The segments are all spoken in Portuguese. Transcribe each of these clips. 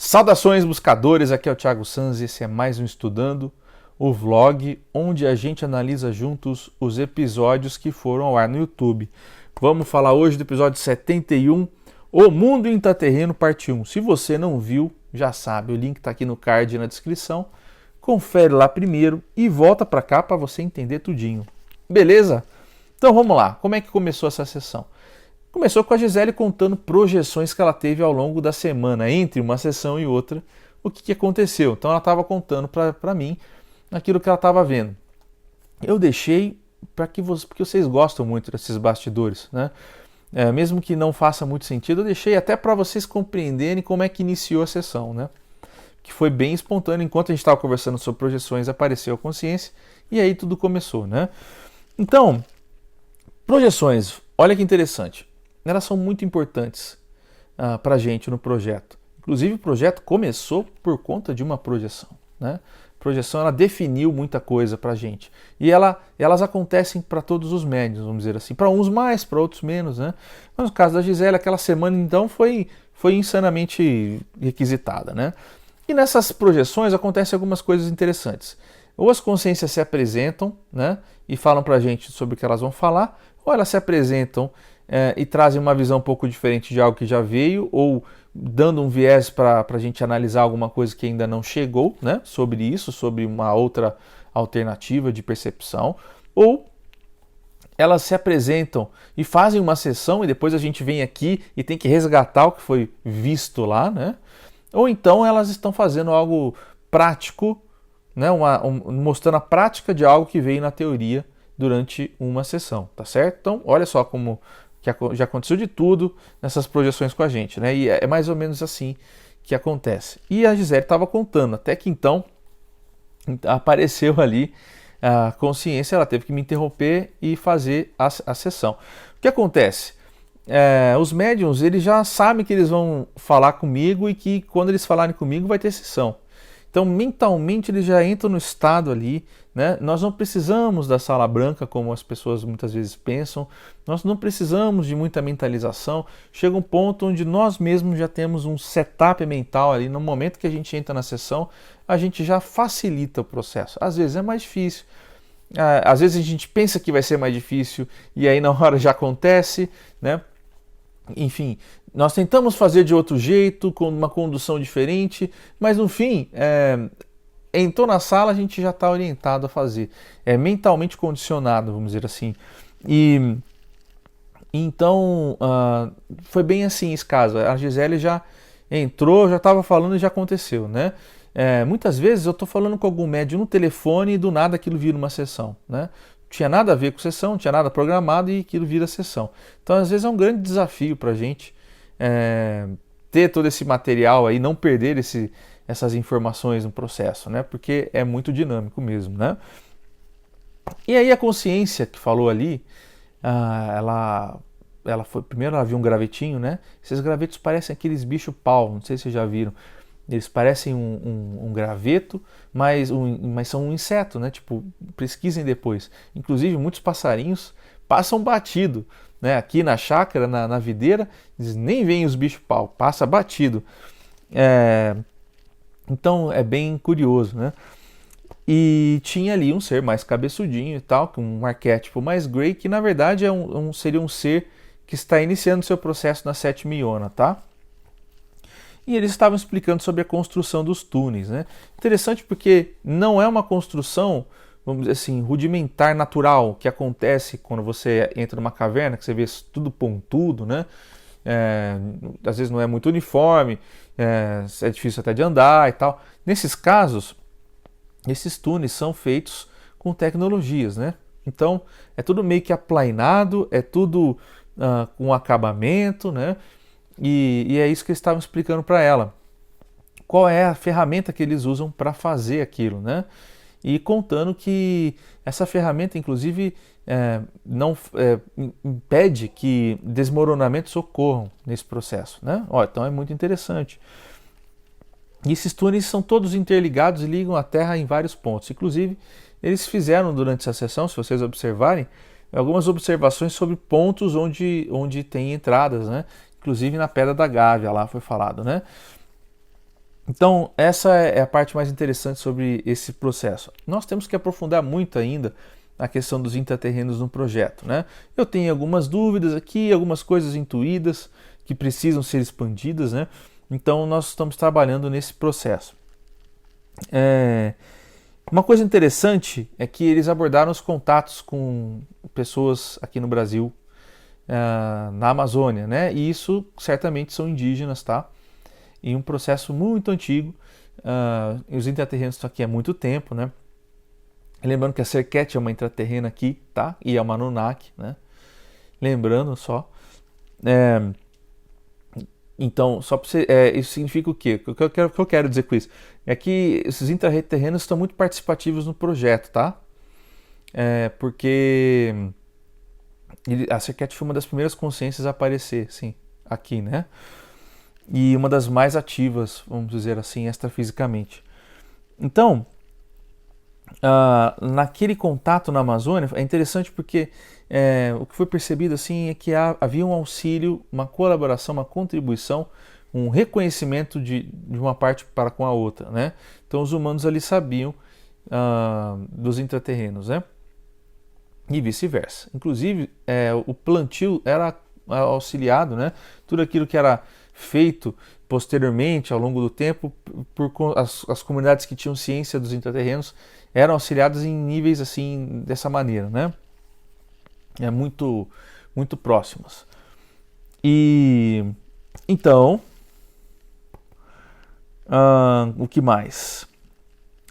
Saudações buscadores, aqui é o Thiago Sanz e esse é mais um Estudando, o vlog onde a gente analisa juntos os episódios que foram ao ar no YouTube. Vamos falar hoje do episódio 71, O Mundo Intraterreno, parte 1. Se você não viu, já sabe, o link está aqui no card e na descrição. Confere lá primeiro e volta para cá para você entender tudinho. Beleza? Então vamos lá, como é que começou essa sessão? Começou com a Gisele contando projeções que ela teve ao longo da semana, entre uma sessão e outra, o que aconteceu. Então ela estava contando para mim aquilo que ela estava vendo. Eu deixei porque vocês gostam muito desses bastidores, né? Mesmo que não faça muito sentido, eu deixei até para vocês compreenderem como é que iniciou a sessão, né? Que foi bem espontâneo. Enquanto a gente estava conversando sobre projeções, apareceu a consciência e aí tudo começou, né? Então, projeções, olha que interessante. Elas são muito importantes para a gente no projeto. Inclusive, o projeto começou por conta de uma projeção, né? A projeção ela definiu muita coisa para a gente. E elas acontecem para todos os médiuns, vamos dizer assim. Para uns mais, para outros menos, né? Mas no caso da Gisele, aquela semana então foi insanamente requisitada, né? E nessas projeções acontecem algumas coisas interessantes. Ou as consciências se apresentam, né, e falam para a gente sobre o que elas vão falar, ou elas se apresentam e trazem uma visão um pouco diferente de algo que já veio, ou dando um viés para a gente analisar alguma coisa que ainda não chegou, né, sobre isso, sobre uma outra alternativa de percepção, ou elas se apresentam e fazem uma sessão e depois a gente vem aqui e tem que resgatar o que foi visto lá, né? Ou então elas estão fazendo algo prático, né? Mostrando a prática de algo que veio na teoria durante uma sessão, tá certo? Então, olha só como que já aconteceu de tudo nessas projeções com a gente, né? E é mais ou menos assim que acontece. E a Gisele estava contando, até que então apareceu ali a consciência, ela teve que me interromper e fazer a sessão. O que acontece? Os médiums, eles já sabem que eles vão falar comigo e que quando eles falarem comigo vai ter sessão. Então, mentalmente, eles já entram no estado ali, né? Nós não precisamos da sala branca, como as pessoas muitas vezes pensam. Nós não precisamos de muita mentalização. Chega um ponto onde nós mesmos já temos um setup mental ali. No momento que a gente entra na sessão, a gente já facilita o processo. Às vezes é mais difícil. Às vezes a gente pensa que vai ser mais difícil e aí na hora já acontece, né? Enfim, nós tentamos fazer de outro jeito, com uma condução diferente, mas no fim, entrou na sala, a gente já está orientado a fazer. É mentalmente condicionado, vamos dizer assim. E então, foi bem assim esse caso. A Gisele já entrou, já estava falando e já aconteceu, né? Muitas vezes eu estou falando com algum médium no telefone e do nada aquilo vira uma sessão, né? Tinha nada a ver com sessão, não tinha nada programado e aquilo vira sessão. Então, às vezes, é um grande desafio para a gente ter todo esse material aí, não perder essas informações no processo, né? Porque é muito dinâmico mesmo, né? E aí a consciência que falou ali, primeiro ela viu um gravetinho, né? Esses gravetos parecem aqueles bicho-pau, não sei se vocês já viram. Eles parecem um graveto, mas são um inseto, né? Tipo, pesquisem depois. Inclusive, muitos passarinhos passam batido, né? Aqui na chácara, na videira, eles nem veem os bichos-pau, passa batido. Então, é bem curioso, né? E tinha ali um ser mais cabeçudinho e tal, com um arquétipo mais grey, que na verdade seria um ser que está iniciando seu processo na sétima iona, tá? E eles estavam explicando sobre a construção dos túneis, né? Interessante porque não é uma construção, vamos dizer assim, rudimentar, natural, que acontece quando você entra numa caverna, que você vê tudo pontudo, né? Às vezes não é muito uniforme, é difícil até de andar e tal. Nesses casos, esses túneis são feitos com tecnologias, né? Então, é tudo meio que aplainado, é tudo com acabamento, né? E é isso que eles estavam explicando para ela. Qual é a ferramenta que eles usam para fazer aquilo, né? E contando que essa ferramenta, inclusive, não impede que desmoronamentos ocorram nesse processo, né? Então é muito interessante. E esses túneis são todos interligados e ligam a Terra em vários pontos. Inclusive, eles fizeram durante essa sessão, se vocês observarem, algumas observações sobre pontos onde tem entradas, né? Inclusive na Pedra da Gávea, lá foi falado, né? Então, essa é a parte mais interessante sobre esse processo. Nós temos que aprofundar muito ainda a questão dos intraterrenos no projeto, né? Eu tenho algumas dúvidas aqui, algumas coisas intuídas que precisam ser expandidas, né? Então, nós estamos trabalhando nesse processo. Uma coisa interessante é que eles abordaram os contatos com pessoas aqui no Brasil, na Amazônia, né? E isso certamente são indígenas, tá? Em um processo muito antigo. Os intraterrenos estão aqui há muito tempo, né? Lembrando que a Serquete é uma intraterrena aqui, tá? E é uma Anunnaki, né? Lembrando só. Então, só para você, isso significa o quê? O que eu quero dizer com isso? É que esses intraterrenos estão muito participativos no projeto, tá? Porque a Serquete foi uma das primeiras consciências a aparecer, sim, aqui, né? E uma das mais ativas, vamos dizer assim, extrafisicamente. Então, naquele contato na Amazônia, é interessante porque o que foi percebido assim é que havia um auxílio, uma colaboração, uma contribuição, um reconhecimento de uma parte para com a outra, né? Então os humanos ali sabiam dos intraterrenos, né? E vice-versa. Inclusive o plantio era auxiliado, né? Tudo aquilo que era feito posteriormente, ao longo do tempo, por as comunidades que tinham ciência dos intraterrenos eram auxiliadas em níveis assim, dessa maneira, né? Muito, muito próximos. E então, o que mais?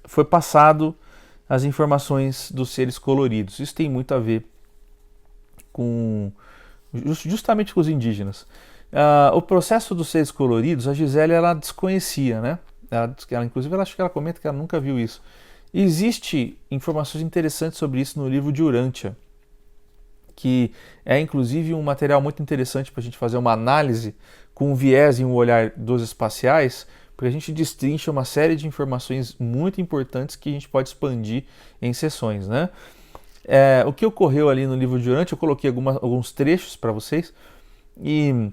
Foi passado as informações dos seres coloridos. Isso tem muito a ver com justamente com os indígenas. O processo dos seres coloridos, a Gisele ela desconhecia, né? Inclusive, ela acho que ela comenta que ela nunca viu isso. Existe informações interessantes sobre isso no livro de Urântia, que é inclusive um material muito interessante para a gente fazer uma análise com um viés e um olhar dos espaciais, porque a gente destrincha uma série de informações muito importantes que a gente pode expandir em sessões, né? O que ocorreu ali no livro de Urântia, eu coloquei alguns trechos para vocês, e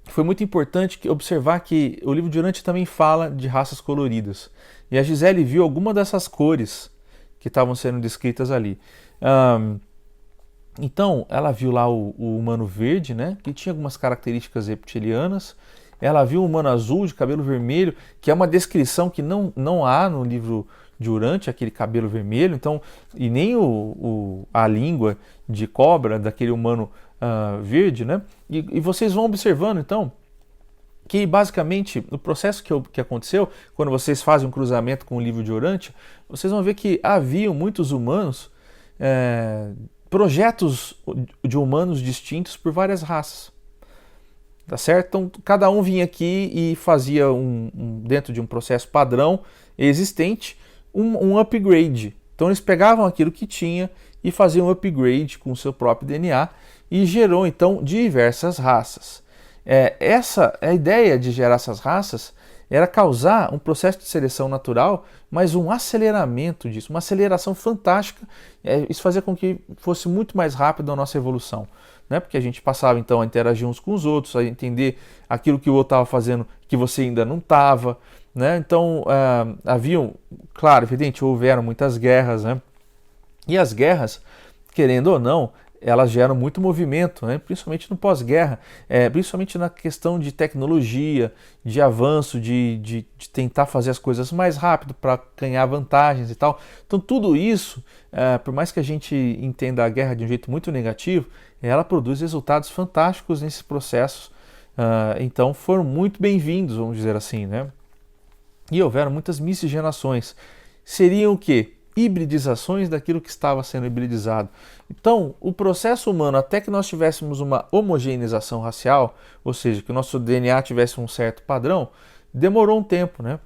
foi muito importante observar que o livro de Urântia também fala de raças coloridas. E a Gisele viu alguma dessas cores que estavam sendo descritas ali. Então, ela viu lá o humano verde, né, que tinha algumas características reptilianas. Ela viu o humano azul, de cabelo vermelho, que é uma descrição que não há no livro de Urântia, aquele cabelo vermelho. Então, e nem a língua de cobra daquele humano verde, né? E vocês vão observando, então, que basicamente o processo que aconteceu, quando vocês fazem um cruzamento com o livro de Urântia, vocês vão ver que haviam muitos humanos, projetos de humanos distintos por várias raças. Tá certo? Então, cada um vinha aqui e fazia dentro de um processo padrão existente, um upgrade. Então, eles pegavam aquilo que tinha e faziam um upgrade com o seu próprio DNA e gerou, então, diversas raças. A ideia de gerar essas raças era causar um processo de seleção natural, mas um aceleramento disso, uma aceleração fantástica. Isso fazia com que fosse muito mais rápido a nossa evolução, né? Porque a gente passava então a interagir uns com os outros, a entender aquilo que o outro estava fazendo que você ainda não estava, né? Então haviam, claro, evidente, houveram muitas guerras, né? E as guerras, querendo ou não, elas geram muito movimento, né? Principalmente no pós-guerra, principalmente na questão de tecnologia, de avanço, de tentar fazer as coisas mais rápido para ganhar vantagens e tal. Então tudo isso, por mais que a gente entenda a guerra de um jeito muito negativo, ela produz resultados fantásticos nesses processos. Então foram muito bem-vindos, vamos dizer assim, né? E houveram muitas miscigenações. Seriam o quê? Hibridizações daquilo que estava sendo hibridizado. Então, o processo humano, até que nós tivéssemos uma homogeneização racial, ou seja, que o nosso DNA tivesse um certo padrão, demorou um tempo, né?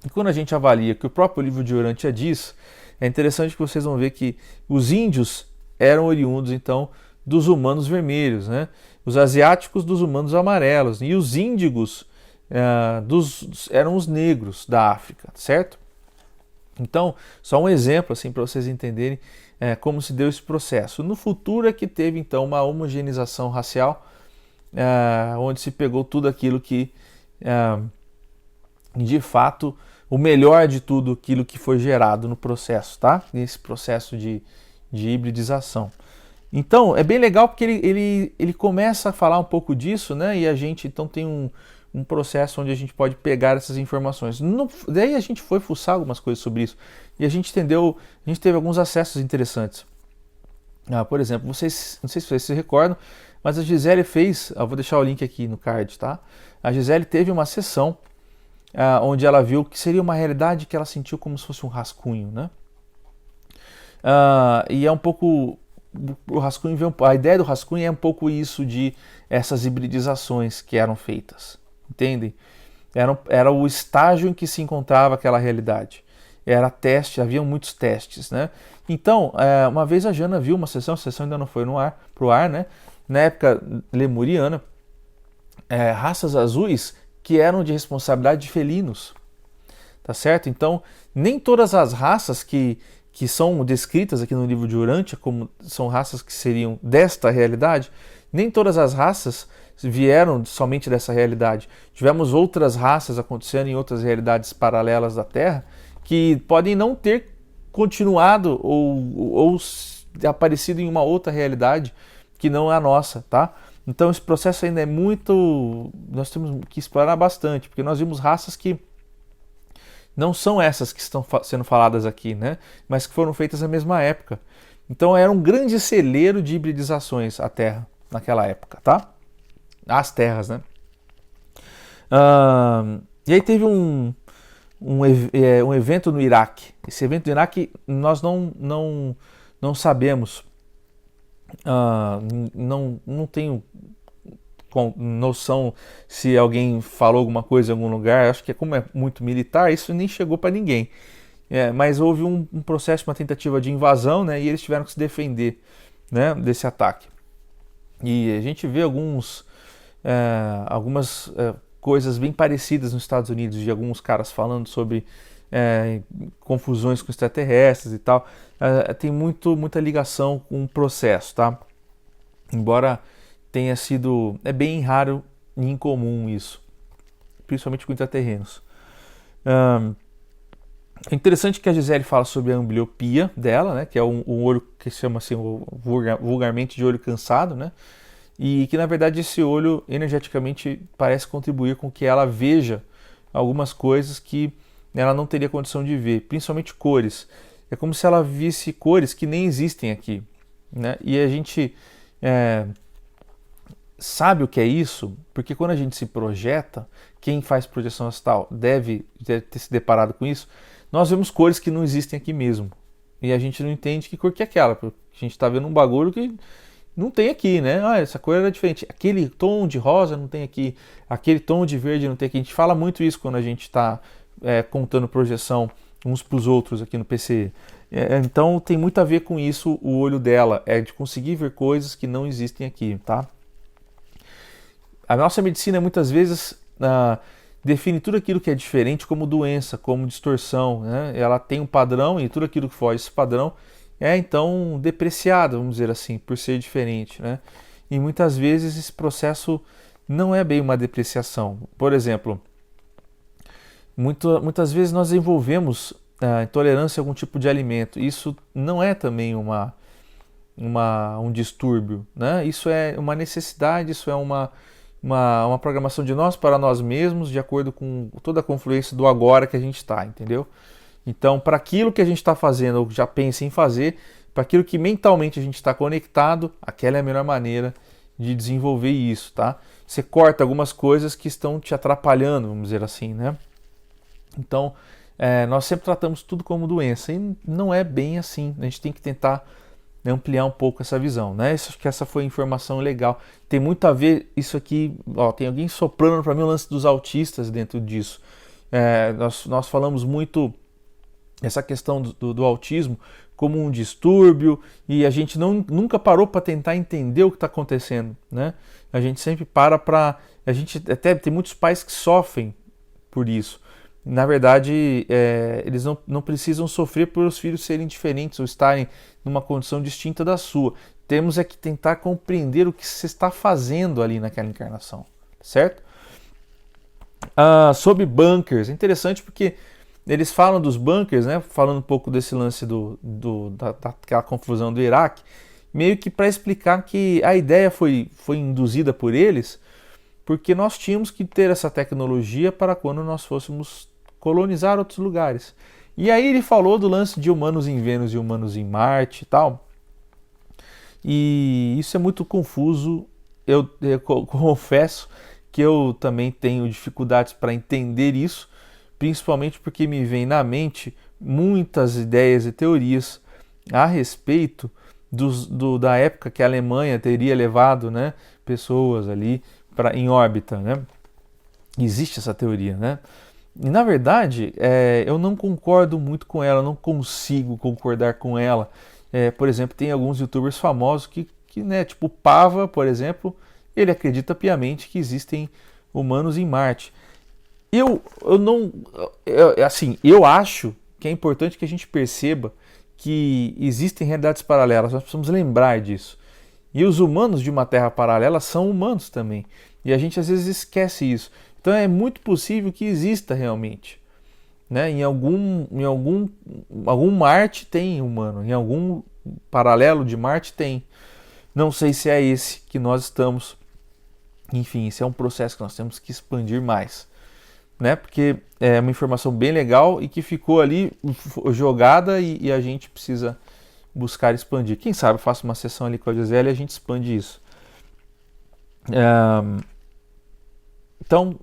E quando a gente avalia que o próprio livro de Urântia diz, é interessante que vocês vão ver que os índios eram oriundos, então, dos humanos vermelhos, né? Os asiáticos dos humanos amarelos, e os índigos eram os negros da África, certo? Então, só um exemplo assim para vocês entenderem como se deu esse processo. No futuro é que teve então uma homogeneização racial, onde se pegou tudo aquilo que de fato, o melhor de tudo aquilo que foi gerado no processo, tá? Nesse processo de hibridização. Então, é bem legal porque ele começa a falar um pouco disso, né? E a gente então tem um processo onde a gente pode pegar essas informações. Daí a gente foi fuçar algumas coisas sobre isso e a gente entendeu, a gente teve alguns acessos interessantes. Por exemplo, vocês, não sei se vocês se recordam, mas a Gisele fez, eu vou deixar o link aqui no card, tá? A Gisele teve uma sessão onde ela viu que seria uma realidade que ela sentiu como se fosse um rascunho, né? E é um pouco o rascunho, a ideia do rascunho é um pouco isso de essas hibridizações que eram feitas, entendem? Era o estágio em que se encontrava aquela realidade. Era teste, haviam muitos testes, né? Então, uma vez a Jana viu uma sessão, a sessão ainda não foi pro ar, né? Na época lemuriana, raças azuis que eram de responsabilidade de felinos, tá certo? Então, nem todas as raças que são descritas aqui no livro de Urântia como são raças que seriam desta realidade, nem todas as raças vieram somente dessa realidade. Tivemos outras raças acontecendo em outras realidades paralelas da Terra que podem não ter continuado ou aparecido em uma outra realidade que não é a nossa, tá? Então esse processo ainda é muito... nós temos que explorar bastante, porque nós vimos raças que não são essas que estão sendo faladas aqui, né? Mas que foram feitas na mesma época. Então era um grande celeiro de hibridizações a Terra naquela época, tá? As terras, né? E aí teve um evento no Iraque. Esse evento no Iraque nós não sabemos, não tenho noção se alguém falou alguma coisa em algum lugar. Acho que como é muito militar, isso nem chegou para ninguém. Mas houve um processo, uma tentativa de invasão, né, e eles tiveram que se defender, né, desse ataque. E a gente vê algumas coisas bem parecidas nos Estados Unidos, de alguns caras falando sobre confusões com extraterrestres e tal. Tem muita ligação com o processo, tá? Embora tenha sido... é bem raro e incomum isso, principalmente com intraterrenos. É interessante que a Gisele fala sobre a ambliopia dela, né, que é um olho que se chama assim, vulgarmente de olho cansado, né, e que na verdade esse olho energeticamente parece contribuir com que ela veja algumas coisas que ela não teria condição de ver, principalmente cores. É como se ela visse cores que nem existem aqui, né, e a gente sabe o que é isso, porque quando a gente se projeta, quem faz projeção astral deve ter se deparado com isso. Nós vemos cores que não existem aqui mesmo. E a gente não entende que cor que é aquela. Porque a gente está vendo um bagulho que não tem aqui, né? Essa cor era diferente. Aquele tom de rosa não tem aqui. Aquele tom de verde não tem aqui. A gente fala muito isso quando a gente está contando projeção uns para os outros aqui no PCE. Então tem muito a ver com isso o olho dela. É de conseguir ver coisas que não existem aqui, tá? A nossa medicina muitas vezes... define tudo aquilo que é diferente como doença, como distorção, né? Ela tem um padrão e tudo aquilo que foge desse padrão é então depreciado, vamos dizer assim, por ser diferente, né? E muitas vezes esse processo não é bem uma depreciação. Por exemplo, muitas vezes nós desenvolvemos intolerância a algum tipo de alimento. Isso não é também um distúrbio, né? Isso é uma necessidade, isso é uma programação de nós para nós mesmos, de acordo com toda a confluência do agora que a gente está, entendeu? Então, para aquilo que a gente está fazendo ou já pensa em fazer, para aquilo que mentalmente a gente está conectado, aquela é a melhor maneira de desenvolver isso, tá? Você corta algumas coisas que estão te atrapalhando, vamos dizer assim, né? Então, nós sempre tratamos tudo como doença e não é bem assim. A gente tem que tentar ampliar um pouco essa visão, né? Acho que essa foi a informação legal. Tem muito a ver isso aqui, tem alguém soprando para mim o lance dos autistas dentro disso. Nós falamos muito essa questão do autismo como um distúrbio e a gente nunca parou para tentar entender o que está acontecendo, né? A gente sempre para... A gente até tem muitos pais que sofrem por isso. Na verdade, eles não precisam sofrer por os filhos serem diferentes ou estarem numa condição distinta da sua. Temos que tentar compreender o que você está fazendo ali naquela encarnação, certo? Sobre bunkers, é interessante porque eles falam dos bunkers, né? Falando um pouco desse lance daquela confusão do Iraque, meio que para explicar que a ideia foi induzida por eles, porque nós tínhamos que ter essa tecnologia para quando nós fôssemos colonizar outros lugares. E aí ele falou do lance de humanos em Vênus e humanos em Marte e tal. E isso é muito confuso. Eu confesso que eu também tenho dificuldades para entender isso, principalmente porque me vem na mente muitas ideias e teorias a respeito da época que a Alemanha teria levado, né, pessoas ali em órbita, né? Existe essa teoria, né? E na verdade, eu não concordo muito com ela, não consigo concordar com ela. Por exemplo, tem alguns youtubers famosos que né, tipo Pava, por exemplo, ele acredita piamente que existem humanos em Marte. Eu acho que é importante que a gente perceba que existem realidades paralelas, nós precisamos lembrar disso. E os humanos de uma Terra paralela são humanos também. E a gente às vezes esquece isso. Então é muito possível que exista realmente. Né? Em algum Marte tem humano, em algum paralelo de Marte tem. Não sei se é esse que nós estamos. Enfim, esse é um processo que nós temos que expandir mais. Né? Porque é uma informação bem legal e que ficou ali jogada e a gente precisa buscar expandir. Quem sabe eu faço uma sessão ali com a Gisele e a gente expande isso. Então,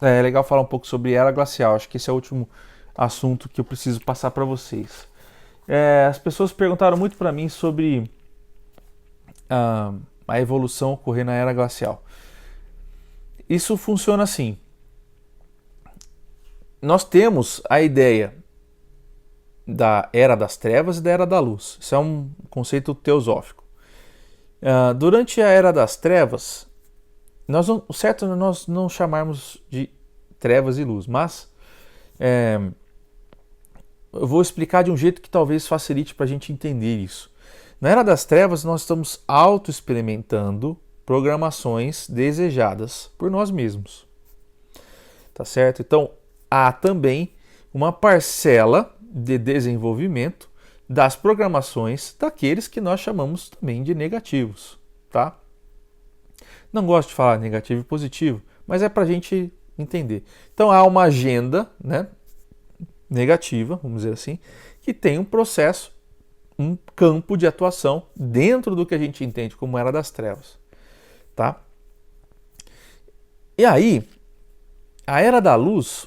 é legal falar um pouco sobre era glacial. Acho que esse é o último assunto que eu preciso passar para vocês. As pessoas perguntaram muito para mim sobre a evolução ocorrer na era glacial. Isso funciona assim. Nós temos a ideia da Era das Trevas e da Era da Luz. Isso é um conceito teosófico. Durante a Era das Trevas, o certo é nós não chamarmos de trevas e luz, mas eu vou explicar de um jeito que talvez facilite para a gente entender isso. Na Era das Trevas, nós estamos auto-experimentando programações desejadas por nós mesmos. Tá certo? Então, há também uma parcela de desenvolvimento das programações daqueles que nós chamamos também de negativos, tá? Não gosto de falar negativo e positivo, mas é para a gente entender. Então há uma agenda, né, negativa, vamos dizer assim, que tem um processo, um campo de atuação dentro do que a gente entende como Era das Trevas, tá? E aí, a Era da Luz,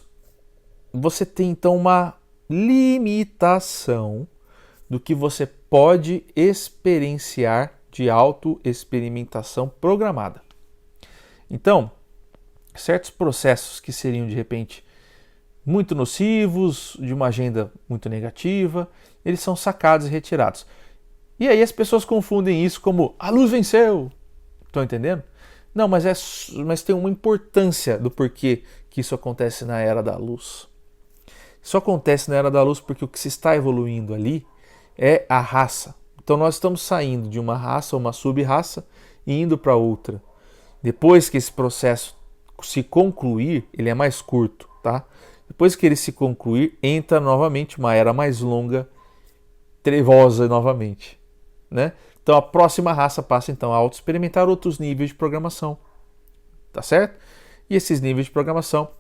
você tem então uma limitação do que você pode experienciar de autoexperimentação programada. Então, certos processos que seriam de repente muito nocivos, de uma agenda muito negativa, eles são sacados e retirados. E aí as pessoas confundem isso como a luz venceu. Estão entendendo? Não, mas tem uma importância do porquê que isso acontece na Era da Luz. Isso acontece na Era da Luz porque o que se está evoluindo ali é a raça. Então nós estamos saindo de uma raça, uma sub-raça, e indo para outra. Depois que esse processo se concluir, ele é mais curto, tá? Depois que ele se concluir, entra novamente uma era mais longa, trevosa novamente, né? Então a próxima raça passa então a auto-experimentar outros níveis de programação, tá certo? E esses níveis de programação,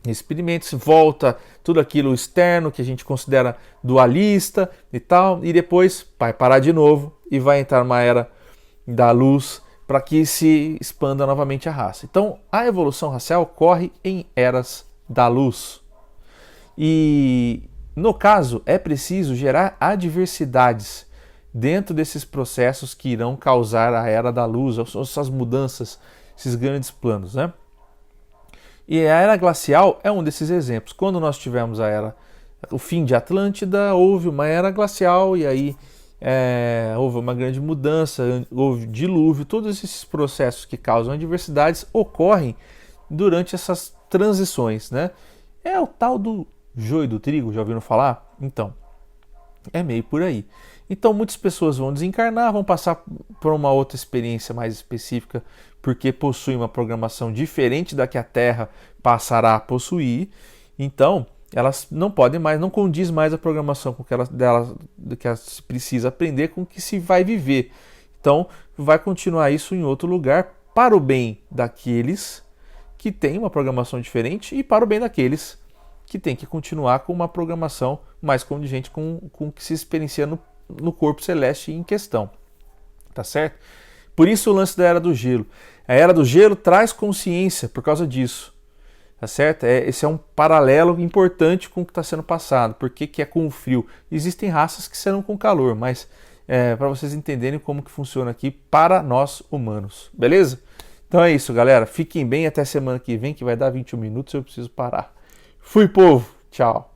experimentos, volta tudo aquilo externo que a gente considera dualista e tal, e depois vai parar de novo e vai entrar uma era da luz para que se expanda novamente a raça. Então a evolução racial ocorre em eras da luz. E no caso é preciso gerar adversidades dentro desses processos que irão causar a era da luz, essas mudanças, esses grandes planos, né? E a era glacial é um desses exemplos. Quando nós tivemos o fim de Atlântida, houve uma era glacial e aí houve uma grande mudança, houve dilúvio. Todos esses processos que causam adversidades ocorrem durante essas transições, né? É o tal do joio do trigo, já ouviram falar? Então, é meio por aí. Então muitas pessoas vão desencarnar, vão passar por uma outra experiência mais específica, porque possuem uma programação diferente da que a Terra passará a possuir. Então elas não podem mais, não condiz mais a programação com que elas precisa aprender com o que se vai viver. Então vai continuar isso em outro lugar para o bem daqueles que têm uma programação diferente e para o bem daqueles que têm que continuar com uma programação mais condigente com o que se experiencia no corpo celeste em questão. Tá certo? Por isso o lance da Era do Gelo. A Era do Gelo traz consciência por causa disso. Tá certo? Esse é um paralelo importante com o que está sendo passado. Por que é com o frio? Existem raças que serão com calor, mas para vocês entenderem como que funciona aqui para nós humanos. Beleza? Então é isso, galera. Fiquem bem até semana que vem, que vai dar 21 minutos e eu preciso parar. Fui, povo! Tchau!